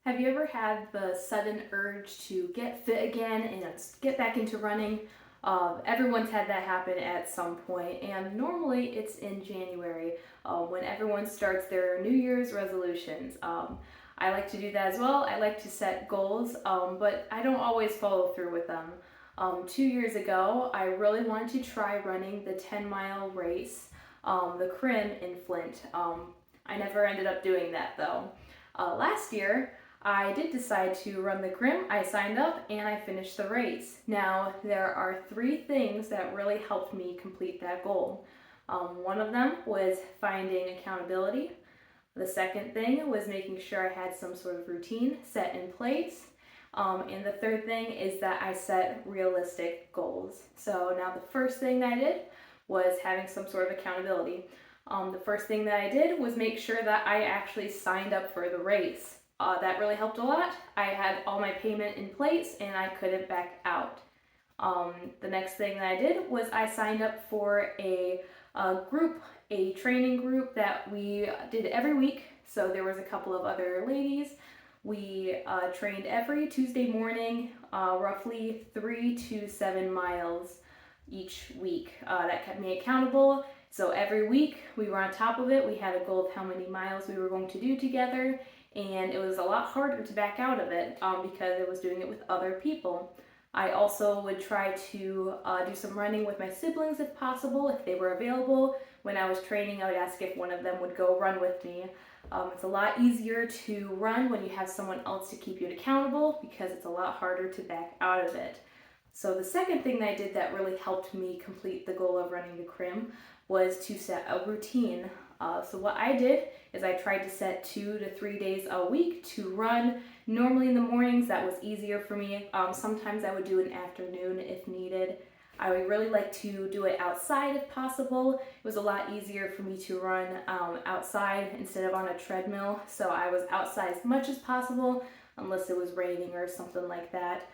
Have you ever had the sudden urge to get fit again and get back into running? Everyone's had that happen at some point, and normally it's in January when everyone starts their New Year's resolutions. I like to do that as well. I like to set goals, but I don't always follow through with them. 2 years ago, I really wanted to try running the 10-mile race, the Crim in Flint. I never ended up doing that though. Last year, I did decide to run the Crim. I signed up and I finished the race. Now, there are three things that really helped me complete that goal. One of them was finding accountability. The second thing was making sure I had some sort of routine set in place. And the third thing is that I set realistic goals. So now the first thing that I did was having some sort of accountability. The first thing that I did was make sure that I actually signed up for the race. That really helped a lot. I had all my payment in place and I couldn't back out. The next thing that I did was I signed up for a training group that we did every week. So there was a couple of other ladies. We trained every Tuesday morning, roughly 3 to 7 miles each week. That kept me accountable. So every week we were on top of it. We had a goal of how many miles we were going to do together, and it was a lot harder to back out of it because I was doing it with other people. I also would try to do some running with my siblings if possible, if they were available. When I was training, I would ask if one of them would go run with me. It's a lot easier to run when you have someone else to keep you accountable because it's a lot harder to back out of it. So the second thing that I did that really helped me complete the goal of running the Crim was to set a routine. So what I did is I tried to set 2 to 3 days a week to run. Normally in the mornings, that was easier for me. Sometimes I would do an afternoon if needed. I would really like to do it outside if possible. It was a lot easier for me to run outside instead of on a treadmill. So I was outside as much as possible unless it was raining or something like that.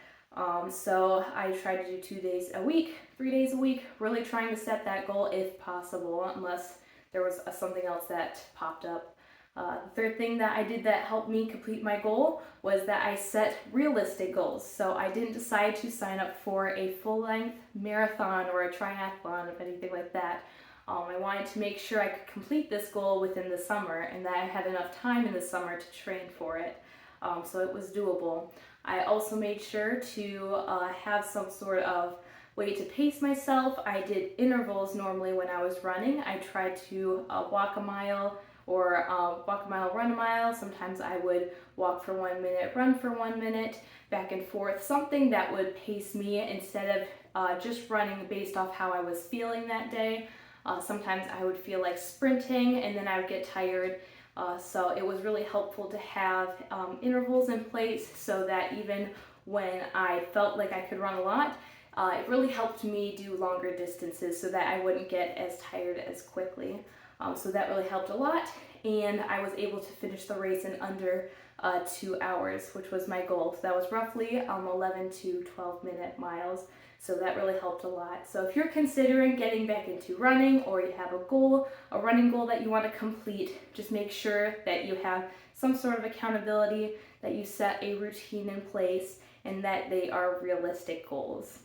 So I tried to do 2 days a week, 3 days a week, really trying to set that goal if possible, unless there was something else that popped up. The third thing that I did that helped me complete my goal was that I set realistic goals. So I didn't decide to sign up for a full-length marathon or a triathlon or anything like that. I wanted to make sure I could complete this goal within the summer and that I had enough time in the summer to train for it. So it was doable. I also made sure to have some sort of way to pace myself. I did intervals normally when I was running. I tried to walk a mile or walk a mile, run a mile. Sometimes I would walk for 1 minute, run for 1 minute, back and forth, something that would pace me instead of just running based off how I was feeling that day. Sometimes I would feel like sprinting and then I would get tired. So it was really helpful to have intervals in place so that even when I felt like I could run a lot, it really helped me do longer distances so that I wouldn't get as tired as quickly. So that really helped a lot, and I was able to finish the race in under 2 hours, which was my goal. So that was roughly 11 to 12-minute miles. So that really helped a lot. So if you're considering getting back into running or you have a running goal that you want to complete, just make sure that you have some sort of accountability, that you set a routine in place, and that they are realistic goals.